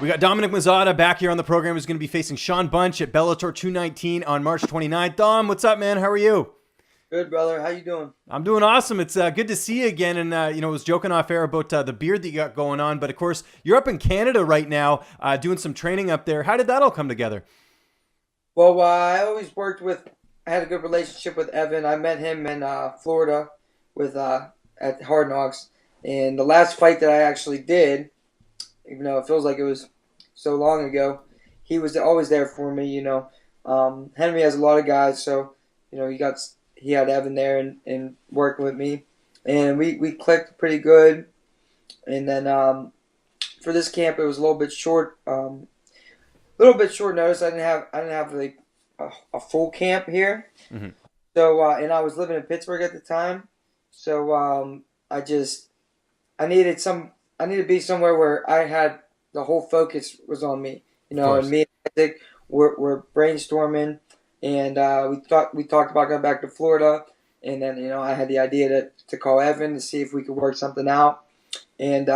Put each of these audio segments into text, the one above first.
We got Dominic Mazzotta back here on the program, who's going to be facing Shawn Bunch at Bellator 219 on March 29th. Dom, what's up, man? How are you? Good, brother. How you doing? I'm doing awesome. It's good to see you again. And, I was joking off air about the beard that you got going on. But, of course, you're up in Canada right now doing some training up there. How did that all come together? Well, I had a good relationship with Evan. I met him in Florida at Hard Knocks. And the last fight that I actually did, even though it feels like it was so long ago, he was always there for me, Henry has a lot of guys, so, he had Evan there and working with me. And we clicked pretty good. And then for this camp, it was a little bit short notice. I didn't have like a full camp here. Mm-hmm. So, and I was living in Pittsburgh at the time. So I needed to be somewhere where I had the whole focus was on me, and me and Isaac were brainstorming, and we talked about going back to Florida, and then I had the idea to call Evan to see if we could work something out, and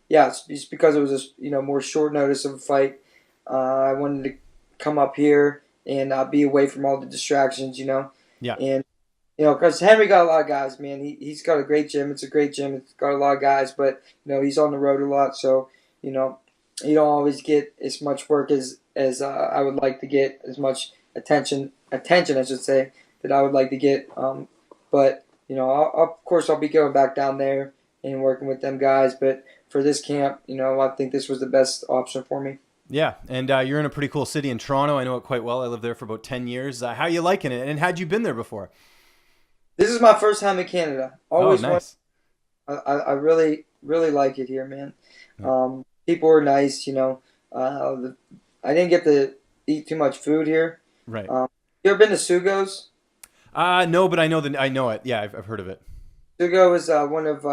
it's just because it was more short notice of a fight. I wanted to come up here and be away from all the distractions, Yeah. and because Henry got a lot of guys, man. He's got a great gym. It's a great gym. It's got a lot of guys, but he's on the road a lot, so you don't always get as much work as I would like to get, as much attention I should say, that I would like to get. But of course I'll be going back down there and working with them guys. But for this camp, I think this was the best option for me. Yeah, and you're in a pretty cool city in Toronto. I know it quite well. I lived there for about 10 years. How you liking it? And had you been there before? This is my first time in Canada. Always nice. I really, really like it here, man. People are nice, I didn't get to eat too much food here. Right. You ever been to Sugo's? No, but I know it. Yeah, I've heard of it. Sugo is one of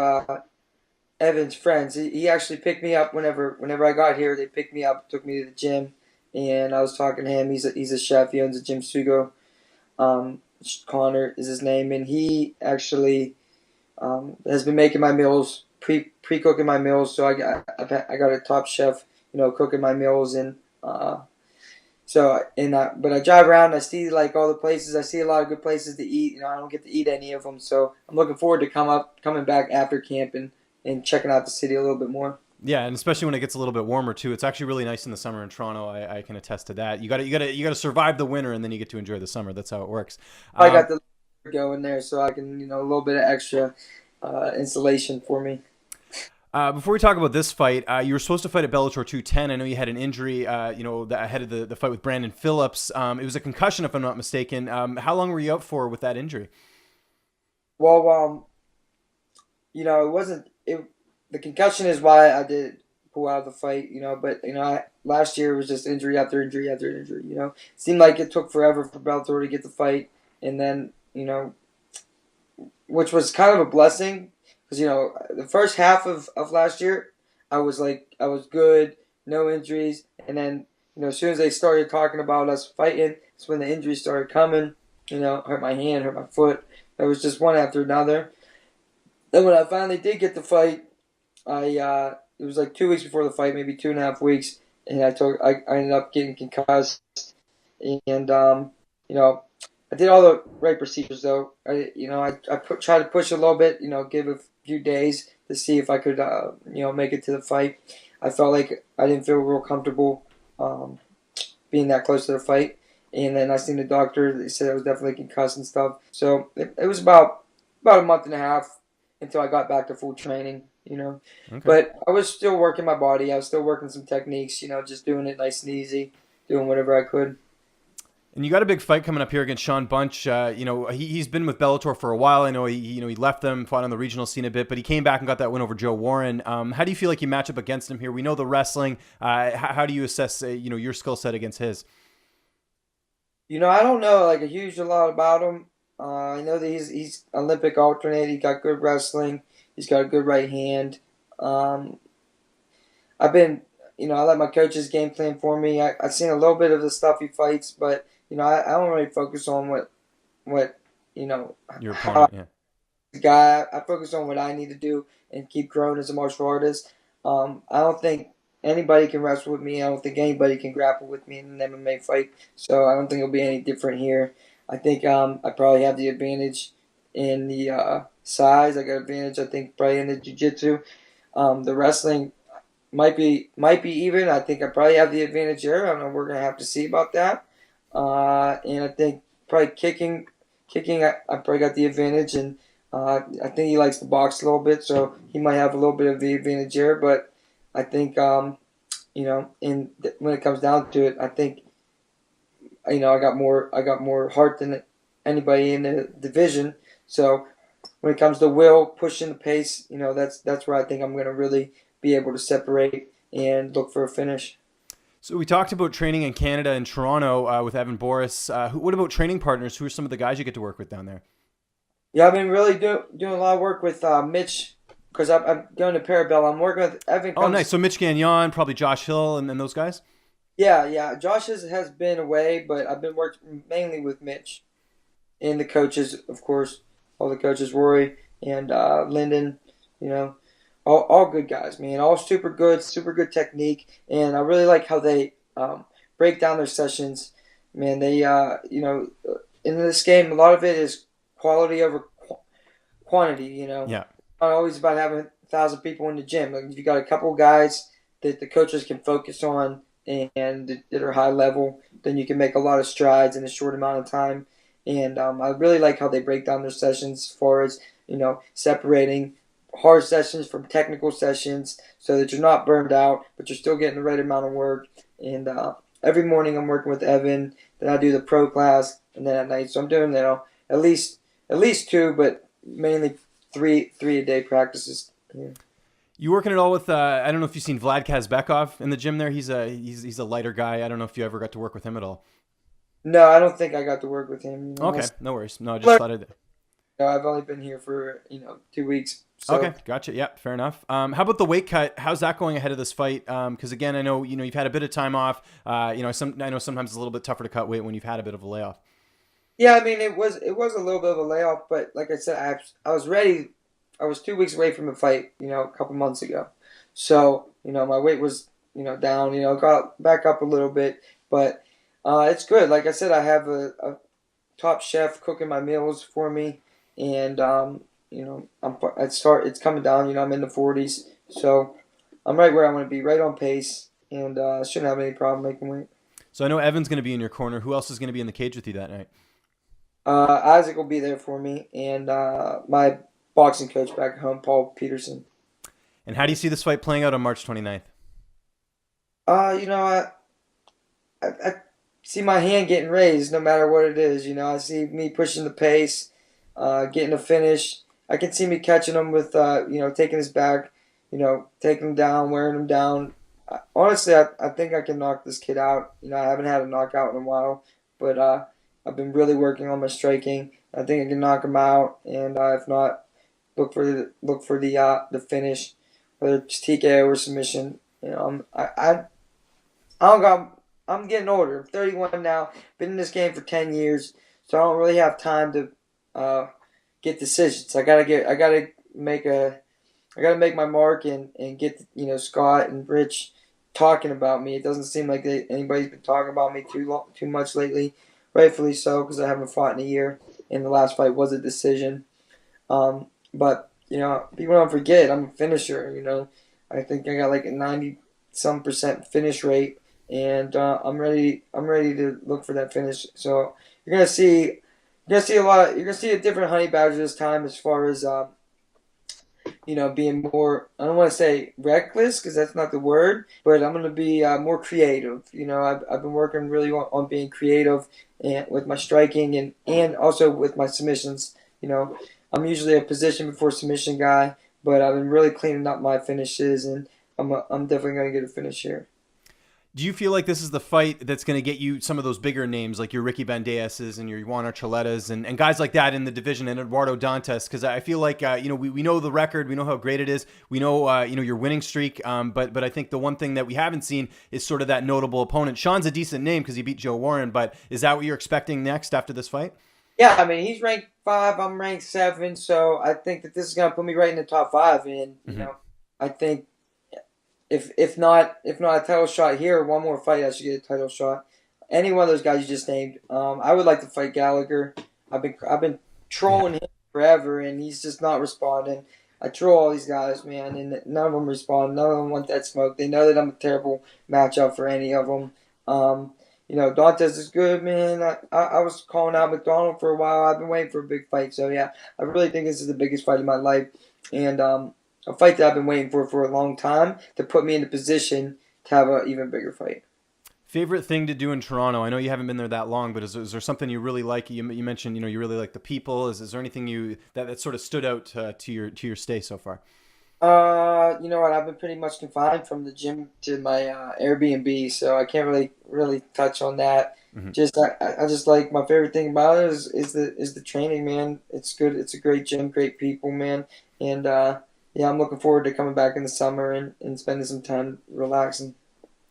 Evan's friends. He actually picked me up whenever I got here. They picked me up, took me to the gym, and I was talking to him. He's a chef. He owns a gym, Sugo. Connor is his name, and he actually has been making my meals, pre-cooking my meals. So I got a top chef, cooking my meals, and but I drive around. I see like all the places. I see a lot of good places to eat. I don't get to eat any of them, so I'm looking forward to coming back after camp and checking out the city a little bit more. Yeah, and especially when it gets a little bit warmer too. It's actually really nice in the summer in Toronto. I can attest to that. You got to survive the winter, and then you get to enjoy the summer. That's how it works. I got the going there, so I can a little bit of extra insulation for me. Before we talk about this fight, you were supposed to fight at Bellator 210. I know you had an injury, ahead of the fight with Brandon Phillips. It was a concussion, if I'm not mistaken. How long were you out for with that injury? Well, it wasn't. The concussion is why I did pull out of the fight, But last year was just injury after injury after injury. It seemed like it took forever for Bellator to get the fight, and then which was kind of a blessing because the first half of last year I was good, no injuries, and then as soon as they started talking about us fighting, it's when the injuries started coming. Hurt my hand, hurt my foot. It was just one after another. Then when I finally did get the fight, it was like 2 weeks before the fight, maybe 2.5 weeks, and I ended up getting concussed, and I did all the right procedures though. I tried to push a little bit, give a few days to see if I could make it to the fight. I felt like I didn't feel real comfortable being that close to the fight, and then I seen the doctor. They said I was definitely concussed and stuff. So it was about a month and a half until I got back to full training. Okay. But I was still working my body. I was still working some techniques, just doing it nice and easy, doing whatever I could. And you got a big fight coming up here against Shawn Bunch. He's been with Bellator for a while. I know he left them, fought on the regional scene a bit, but he came back and got that win over Joe Warren. How do you feel like you match up against him here? We know the wrestling. How do you assess your skill set against his? I don't know like a lot about him. I know that he's Olympic alternate. He got good wrestling. He's got a good right hand. I let my coaches game plan for me. I've seen a little bit of the stuff he fights, but I don't really focus on what Your opponent, yeah. Guy. I focus on what I need to do and keep growing as a martial artist. I don't think anybody can wrestle with me. I don't think anybody can grapple with me in an MMA fight. So I don't think it'll be any different here. I think I probably have the advantage in the size. I got advantage, I think, probably in the jiu-jitsu. The wrestling might be even. I think I probably have the advantage there. I don't know. We're gonna have to see about that. And I think probably kicking. I probably got the advantage, and I think he likes to box a little bit, so he might have a little bit of the advantage there. But I think when it comes down to it, I think I got more heart than anybody in the division. So when it comes to will, pushing the pace, that's where I think I'm gonna really be able to separate and look for a finish. So we talked about training in Canada and Toronto with Evan Boris. What about training partners? Who are some of the guys you get to work with down there? Yeah, I've been really doing a lot of work with Mitch because I'm going to Parabellum. I'm working with Evan. Oh, nice. So Mitch Gagnon, probably Josh Hill, and those guys? Yeah. Josh has been away, but I've been working mainly with Mitch and the coaches, of course. All the coaches, Rory and Lyndon, you know, all good guys, man. All super good technique, and I really like how they break down their sessions. Man, they in this game, a lot of it is quality over quantity. Yeah. Not always about having 1,000 people in the gym. Like if you got a couple guys that the coaches can focus on and that are high level, then you can make a lot of strides in a short amount of time. And I really like how they break down their sessions as far as separating hard sessions from technical sessions, so that you're not burned out, but you're still getting the right amount of work. And every morning I'm working with Evan. Then I do the pro class, and then at night, so I'm doing at least two, but mainly three a day practices. Yeah. You working at all with? I don't know if you've seen Vlad Kazbekov in the gym there. He's a lighter guy. I don't know if you ever got to work with him at all. No, I don't think I got to work with him. Okay, no worries. No, I just thought I'd. No, I've only been here for 2 weeks. So. Okay, gotcha. Yeah, fair enough. How about the weight cut? How's that going ahead of this fight? Because again, I know you've had a bit of time off. I know sometimes it's a little bit tougher to cut weight when you've had a bit of a layoff. Yeah, I mean it was a little bit of a layoff, but like I said, I was ready. I was 2 weeks away from a fight, a couple months ago. So my weight was down. Got back up a little bit, but it's good. Like I said, I have a top chef cooking my meals for me, and it's coming down. I'm in the 40s, so I'm right where I want to be, right on pace, and shouldn't have any problem making weight. So I know Evan's going to be in your corner. Who else is going to be in the cage with you that night? Isaac will be there for me, and my boxing coach back home, Paul Peterson. And how do you see this fight playing out on March 29th? I see my hand getting raised no matter what it is. I see me pushing the pace, getting a finish. I can see me catching him with, taking his back, taking him down, wearing him down. Honestly, I think I can knock this kid out. I haven't had a knockout in a while, but I've been really working on my striking. I think I can knock him out, and if not, look for the finish, whether it's TKO or submission. I'm getting older. I'm 31 now. Been in this game for 10 years, so I don't really have time to get decisions. I gotta make my mark and get Scott and Rich talking about me. It doesn't seem like anybody's been talking about me too much lately. Rightfully so, because I haven't fought in a year, and the last fight was a decision. But people don't forget I'm a finisher. I think I got like a 90% finish rate, and I'm ready to look for that finish. So you're gonna see a different Honey Badger this time as far as being more, I don't want to say reckless because that's not the word, but I'm going to be more creative. I've been working really on being creative and with my striking and also with my submissions. I'm usually a position before submission guy, but I've been really cleaning up my finishes, and I'm definitely going to get a finish here. Do you feel like this is the fight that's going to get you some of those bigger names like your Ricky Bandeases and your Juan Archuletas and guys like that in the division, and Eduardo Dantas? Because I feel like we know the record, we know how great it is, we know your winning streak, but I think the one thing that we haven't seen is sort of that notable opponent. Sean's a decent name because he beat Joe Warren, but is that what you're expecting next after this fight? Yeah, I mean he's ranked 5, I'm ranked 7, so I think that this is going to put me right in the top 5, and I think if not a title shot here, one more fight, I should get a title shot. Any one of those guys you just named. I would like to fight Gallagher. I've been Yeah. trolling him forever, and he's just not responding. I troll all these guys, man, and none of them respond. None of them want that smoke. They know that I'm a terrible matchup for any of them. Dantes is good, man. I was calling out McDonald for a while. I've been waiting for a big fight, so yeah, I really think this is the biggest fight of my life, and a fight that I've been waiting for a long time to put me in the position to have an even bigger fight. Favorite thing to do in Toronto? I know you haven't been there that long, but is there something you really like? You mentioned you really like the people. Is there anything that sort of stood out to your stay so far? You know what? I've been pretty much confined from the gym to my Airbnb, so I can't really touch on that. Hmm. I just like my favorite thing about it is the training, man. It's good. It's a great gym, great people, man, and yeah, I'm looking forward to coming back in the summer and spending some time relaxing.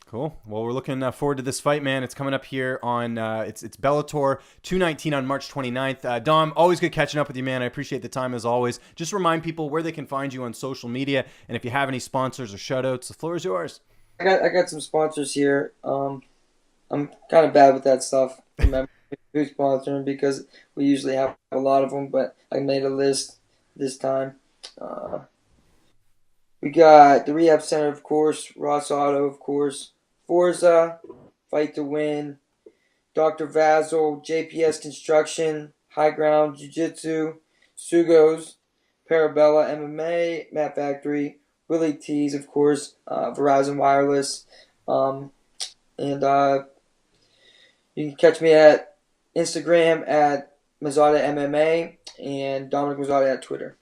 Cool. Well, we're looking forward to this fight, man. It's coming up here on it's Bellator 219 on March 29th. Dom, always good catching up with you, man. I appreciate the time as always. Just remind people where they can find you on social media, and if you have any sponsors or shoutouts, the floor is yours. I got some sponsors here. I'm kind of bad with that stuff. Remember who's sponsoring because we usually have a lot of them, but I made a list this time. Uh, we got the Rehab Center, of course, Ross Auto, of course, Forza, Fight to Win, Dr. Vazel, JPS Construction, High Ground Jiu Jitsu, Sugos, Parabella MMA, Matt Factory, Willie T's, of course, Verizon Wireless, um, and you can catch me at Instagram at Mazzotta MMA and Dominic Mazzotta at Twitter.